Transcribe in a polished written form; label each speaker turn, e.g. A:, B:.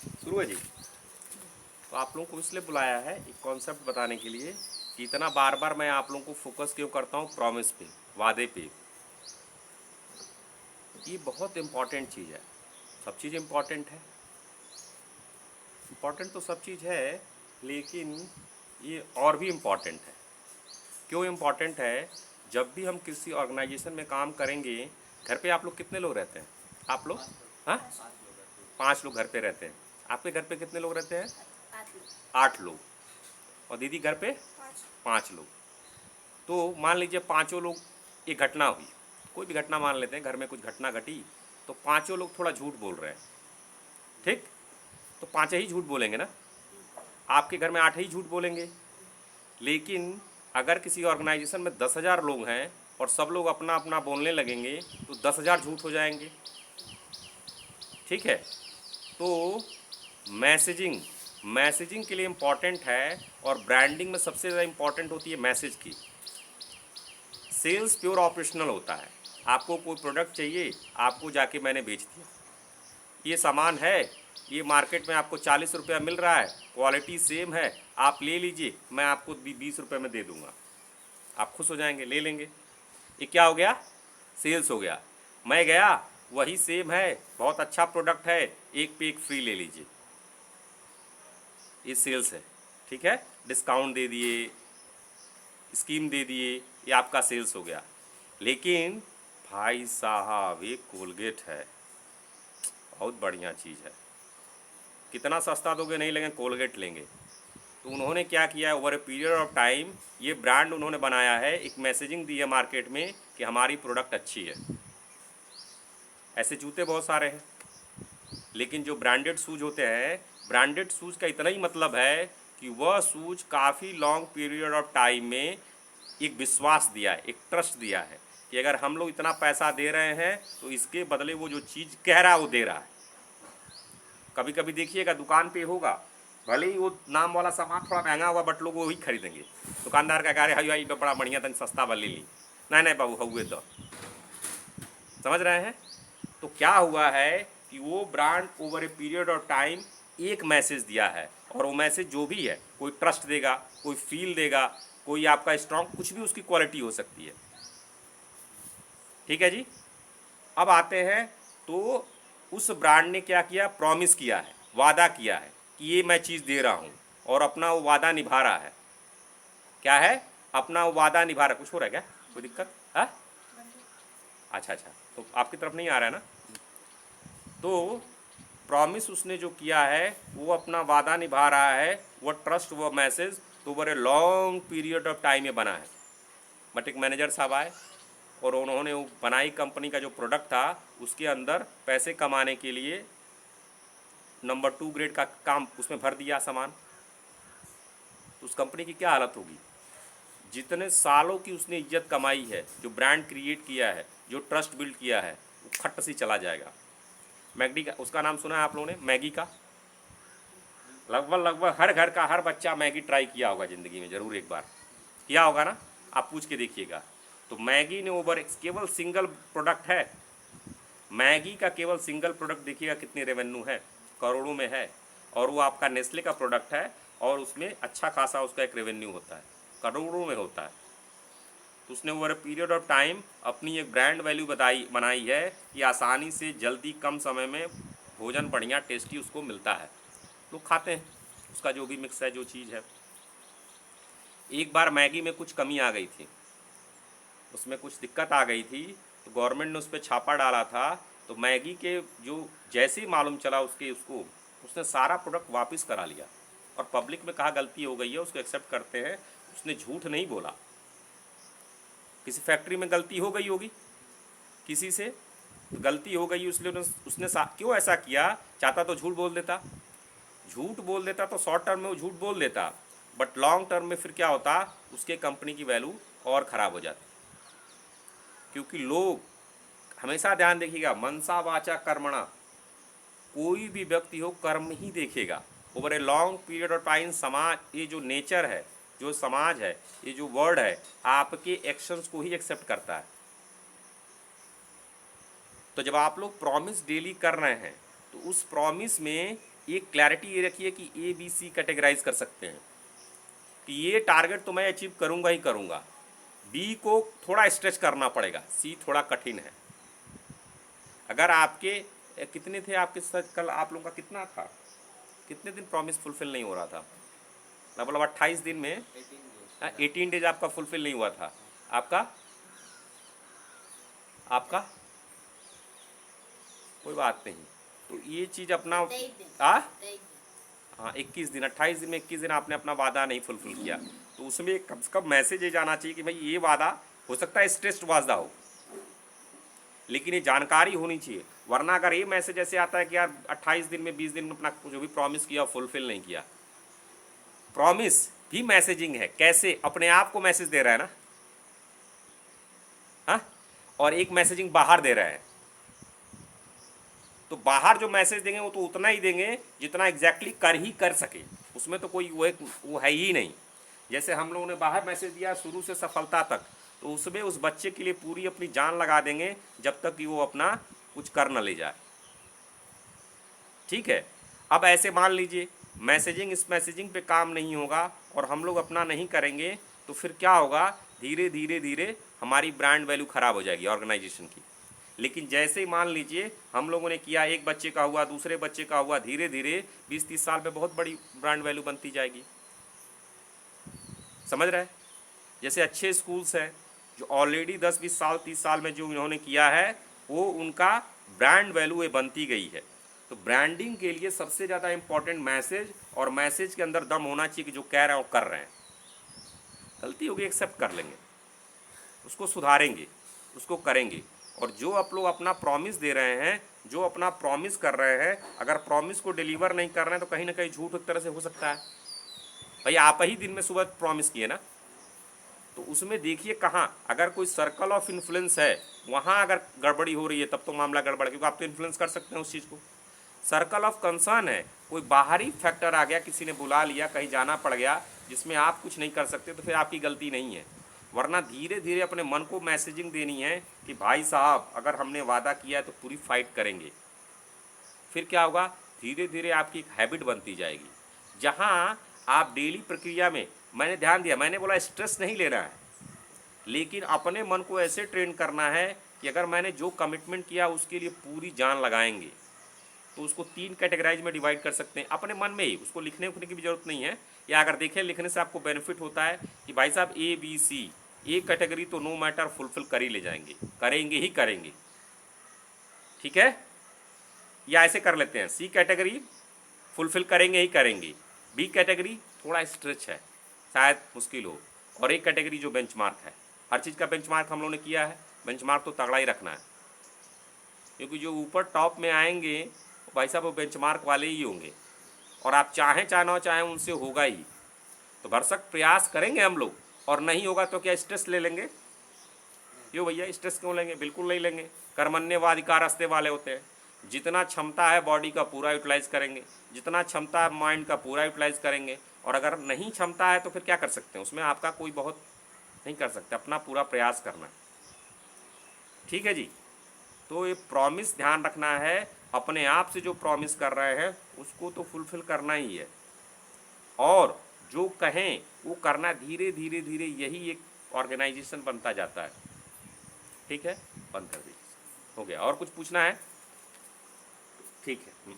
A: शुरू है जी। तो आप लोगों को इसलिए बुलाया है एक कॉन्सेप्ट बताने के लिए कि इतना बार बार मैं आप लोगों को फोकस क्यों करता हूँ प्रॉमिस पे, वादे पे। ये बहुत इम्पॉर्टेंट चीज़ है। सब चीज़ इम्पॉर्टेंट है, इम्पॉर्टेंट तो सब चीज़ है, लेकिन ये और भी इम्पॉर्टेंट है। क्यों इम्पॉर्टेंट है? जब भी हम किसी ऑर्गेनाइजेशन में काम करेंगे, घर पे आप लोग कितने लोग रहते हैं? आप लोग, हाँ, 5 लोग घर पे रहते हैं। आपके घर पे कितने लोग रहते हैं? 8 लोग। और दीदी घर पे 5 लोग। तो मान लीजिए 5 लोग, एक घटना हुई, कोई भी घटना मान लेते हैं, घर में कुछ घटना घटी, तो 5 लोग थोड़ा झूठ बोल रहे हैं, ठीक? तो 5 ही झूठ बोलेंगे ना। आपके घर में 8 ही झूठ बोलेंगे। लेकिन अगर किसी ऑर्गेनाइजेशन में 10,000 लोग हैं और सब लोग अपना अपना बोलने लगेंगे, तो 10,000 झूठ हो जाएंगे, ठीक है? तो मैसेजिंग, मैसेजिंग के लिए इम्पॉर्टेंट है, और ब्रांडिंग में सबसे ज़्यादा इम्पॉर्टेंट होती है मैसेज की। सेल्स प्योर ऑपरेशनल होता है। आपको कोई प्रोडक्ट चाहिए, आपको जाके मैंने बेच दिया, ये सामान है, ये मार्केट में आपको 40 रुपया मिल रहा है, क्वालिटी सेम है, आप ले लीजिए, मैं आपको 20 रुपये में दे दूंगा। आप खुश हो जाएंगे, ले लेंगे। ये क्या हो गया? सेल्स हो गया। मैं गया, वही सेम है, बहुत अच्छा प्रोडक्ट है, एक पे एक फ्री ले लीजिए, ये सेल्स है, ठीक है? डिस्काउंट दे दिए, स्कीम दे दिए, ये आपका सेल्स हो गया। लेकिन भाई साहब, ये कोलगेट है, बहुत बढ़िया चीज़ है, कितना सस्ता दोगे नहीं लेंगे, कोलगेट लेंगे। तो उन्होंने क्या किया है, over a period of time ये ब्रांड उन्होंने बनाया है, एक मैसेजिंग दी है मार्केट में कि हमारी प्रोडक्ट अच्छी है। ऐसे जूते बहुत सारे हैं, लेकिन जो ब्रांडेड शूज़ होते हैं, ब्रांडेड शूज़ का इतना ही मतलब है कि वह शूज़ काफ़ी लॉन्ग पीरियड ऑफ टाइम में एक विश्वास दिया है, एक ट्रस्ट दिया है कि अगर हम लोग इतना पैसा दे रहे हैं तो इसके बदले वो जो चीज़ कह रहा है वो दे रहा है। कभी कभी देखिएगा दुकान पे होगा, भले ही वो नाम वाला सामान थोड़ा महंगा होगा, बट लोग वही खरीदेंगे। दुकानदार का कह रहे हाई भाई तो बड़ा बढ़िया था, सस्ता वाली ली, नहीं नहीं बाबू हुए तो, समझ रहे हैं? तो क्या हुआ है कि वो brand over a period of time एक मैसेज दिया है, और वो मैसेज जो भी है, कोई ट्रस्ट देगा, कोई फील देगा, कोई आपका स्ट्रॉन्ग, कुछ भी उसकी क्वालिटी हो सकती है, ठीक है जी। अब आते हैं, तो उस ब्रांड ने क्या किया, प्रॉमिस किया है, वादा किया है कि ये मैं चीज़ दे रहा हूँ, और अपना वो वादा निभा रहा है। क्या है? अपना वो वादा निभा रहा है। कुछ हो रहा है क्या? कोई दिक्कत है? अच्छा अच्छा, तो आपकी तरफ नहीं आ रहा है ना? तो प्रॉमिस उसने जो किया है, वो अपना वादा निभा रहा है, वो ट्रस्ट, वो मैसेज तो over a long period of time में बना है। बट एक मैनेजर साहब आए और उन्होंने वो बनाई कंपनी का जो प्रोडक्ट था, उसके अंदर पैसे कमाने के लिए नंबर 2 ग्रेड का काम उसमें भर दिया सामान। तो उस कंपनी की क्या हालत होगी? जितने सालों की उसने इज्जत कमाई है, जो ब्रांड क्रिएट किया है, जो ट्रस्ट बिल्ड किया है, वो खट सी चला जाएगा। मैगडी का, उसका नाम सुना है आप लोगों ने, मैगी का? लगभग लगभग हर घर का हर बच्चा मैगी ट्राई किया होगा ज़िंदगी में, ज़रूर एक बार किया होगा ना। आप पूछ के देखिएगा। तो मैगी ने ओवर केवल सिंगल प्रोडक्ट है, मैगी का केवल सिंगल प्रोडक्ट देखिएगा कितनी रेवेन्यू है, करोड़ों में है। और वो आपका नेस्ले का प्रोडक्ट है, और उसमें अच्छा खासा उसका एक रेवेन्यू होता है, करोड़ों में होता है। तो उसने over a period of time अपनी एक ब्रांड वैल्यू बनाई है कि आसानी से, जल्दी, कम समय में भोजन बढ़िया टेस्टी उसको मिलता है, लोग खाते हैं उसका जो भी मिक्स है, जो चीज़ है। एक बार मैगी में कुछ कमी आ गई थी, उसमें कुछ दिक्कत आ गई थी, तो गवर्नमेंट ने उस पर छापा डाला था। तो मैगी के जो, जैसे ही मालूम चला उसको उसने सारा प्रोडक्ट वापस करा लिया, और पब्लिक में कहा गलती हो गई है, उसको एक्सेप्ट करते हैं। उसने झूठ नहीं बोला। किसी फैक्ट्री में गलती हो गई होगी किसी से, तो गलती हो गई, इसलिए उसने क्यों ऐसा किया? चाहता तो झूठ बोल देता, झूठ बोल देता तो शॉर्ट टर्म में वो झूठ बोल देता, बट लॉन्ग टर्म में फिर क्या होता, उसके कंपनी की वैल्यू और ख़राब हो जाती। क्योंकि लोग, हमेशा ध्यान देखिएगा, मनसा वाचा कर्मणा, कोई भी व्यक्ति हो कर्म ही देखेगा। Over a long period of time समाज, ये जो नेचर है, जो समाज है, ये जो वर्ड है, आपके एक्शंस को ही एक्सेप्ट करता है। तो जब आप लोग प्रॉमिस डेली कर रहे हैं, तो उस प्रॉमिस में एक क्लैरिटी ये रखिए कि ए बी सी कैटेगराइज कर सकते हैं कि ये टारगेट तो मैं अचीव करूंगा ही करूंगा, बी को थोड़ा स्ट्रेच करना पड़ेगा, सी थोड़ा कठिन है। अगर आपके कितने थे आपके साथ कल, आप लोगों का कितना था, कितने दिन प्रॉमिस फुलफिल नहीं हो रहा था, मतलब 28 दिन में 18 डेज आपका फुलफिल नहीं हुआ था। आपका आपका कोई बात नहीं, तो ये चीज़ अपना आ हाँ 21 दिन, 28 दिन में 21 दिन आपने अपना वादा नहीं फुलफिल किया, तो उसमें कम से कम मैसेज ये जाना चाहिए कि भाई ये वादा हो सकता है स्ट्रेस्ड वादा हो, लेकिन ये जानकारी होनी चाहिए। वरना अगर ये मैसेज ऐसे आता है कि यार 28 दिन में 20 दिन में अपना जो भी प्रॉमिस किया फुलफिल नहीं किया, प्रॉमिस भी मैसेजिंग है, कैसे अपने आप को मैसेज दे रहा है ना, हाँ, और एक मैसेजिंग बाहर दे रहा है, तो बाहर जो मैसेज देंगे वो तो उतना ही देंगे जितना एग्जैक्टली कर सके, उसमें तो कोई वो है ही नहीं। जैसे हम लोगों ने बाहर मैसेज दिया शुरू से सफलता तक, तो उसमें उस बच्चे के लिए पूरी अपनी जान लगा देंगे जब तक कि वो अपना कुछ कर न ले जाए। ठीक है, अब ऐसे मान लीजिए मैसेजिंग इस मैसेजिंग पे काम नहीं होगा और हम लोग अपना नहीं करेंगे, तो फिर क्या होगा, धीरे धीरे धीरे हमारी ब्रांड वैल्यू खराब हो जाएगी ऑर्गेनाइजेशन की। लेकिन जैसे ही मान लीजिए हम लोगों ने किया, एक बच्चे का हुआ, दूसरे बच्चे का हुआ, धीरे धीरे 20-30 साल में बहुत बड़ी ब्रांड वैल्यू बनती जाएगी। समझ रहे हैं? जैसे अच्छे स्कूल्स हैं जो ऑलरेडी 10-20 साल 30 साल में जो इन्होंने किया है, वो उनका ब्रांड वैल्यू बनती गई है। तो ब्रांडिंग के लिए सबसे ज़्यादा इंपॉर्टेंट मैसेज, और मैसेज के अंदर दम होना चाहिए कि जो कह रहे हैं वो कर रहे हैं। गलती होगी एक्सेप्ट कर लेंगे, उसको सुधारेंगे, उसको करेंगे। और जो आप लोग अपना प्रॉमिस दे रहे हैं, जो अपना प्रॉमिस कर रहे हैं, अगर प्रॉमिस को डिलीवर नहीं कर रहे हैं तो कहीं ना कहीं झूठ एक तरह से हो सकता है। भाई आप ही दिन में सुबह प्रॉमिस किए ना, तो उसमें देखिए कहाँ अगर कोई सर्कल ऑफ इन्फ्लुएंस है वहाँ अगर गड़बड़ी हो रही है तब तो मामला गड़बड़ है, क्योंकि आप तो इन्फ्लुएंस कर सकते हैं उस चीज़ को। सर्कल ऑफ कंसर्न है, कोई बाहरी फैक्टर आ गया, किसी ने बुला लिया, कहीं जाना पड़ गया जिसमें आप कुछ नहीं कर सकते, तो फिर आपकी गलती नहीं है। वरना धीरे धीरे अपने मन को मैसेजिंग देनी है कि भाई साहब अगर हमने वादा किया है तो पूरी फाइट करेंगे। फिर क्या होगा, धीरे धीरे आपकी एक हैबिट बनती जाएगी, जहाँ आप डेली प्रक्रिया में, मैंने ध्यान दिया, मैंने बोला स्ट्रेस नहीं लेना है, लेकिन अपने मन को ऐसे ट्रेन करना है कि अगर मैंने जो कमिटमेंट किया उसके लिए पूरी जान लगाएंगे। तो उसको 3 कैटेगराइज में डिवाइड कर सकते हैं अपने मन में ही, उसको लिखने उखने की भी जरूरत नहीं है, या अगर देखें लिखने से आपको बेनिफिट होता है कि भाई साहब A B C, A category तो नो मैटर फुलफिल कर ही ले जाएंगे, करेंगे ही करेंगे। ठीक है, या ऐसे कर लेते हैं, सी कैटेगरी फुलफिल करेंगे ही करेंगे, बी कैटेगरी थोड़ा स्ट्रेच है, शायद मुश्किल हो, और एक कैटेगरी जो बेंचमार्क है। हर चीज़ का बेंचमार्क हम लोगों ने किया है, बेंचमार्क तो तगड़ा ही रखना है, क्योंकि जो ऊपर टॉप में आएंगे भाई साहब वो बेंचमार्क वाले ही होंगे, और आप चाहें चाहे ना चाहें उनसे होगा ही। तो भरसक प्रयास करेंगे हम लोग, और नहीं होगा तो क्या स्ट्रेस ले लेंगे? क्यों भैया स्ट्रेस क्यों लेंगे? बिल्कुल नहीं लेंगे। कर्मण्येवाधिकारस्ते वाले होते हैं, जितना क्षमता है बॉडी का पूरा यूटिलाइज करेंगे, जितना क्षमता है माइंड का पूरा यूटिलाइज करेंगे, और अगर नहीं क्षमता है तो फिर क्या कर सकते हैं, उसमें आपका कोई बहुत नहीं कर सकते, अपना पूरा प्रयास करना है। ठीक है जी, तो ये प्रॉमिस ध्यान रखना है, अपने आप से जो प्रॉमिस कर रहे हैं उसको तो फुलफिल करना ही है, और जो कहें वो करना, धीरे धीरे धीरे यही एक ऑर्गेनाइजेशन बनता जाता है। ठीक है, बंद कर दीजिए, हो गया। और कुछ पूछना है? ठीक है।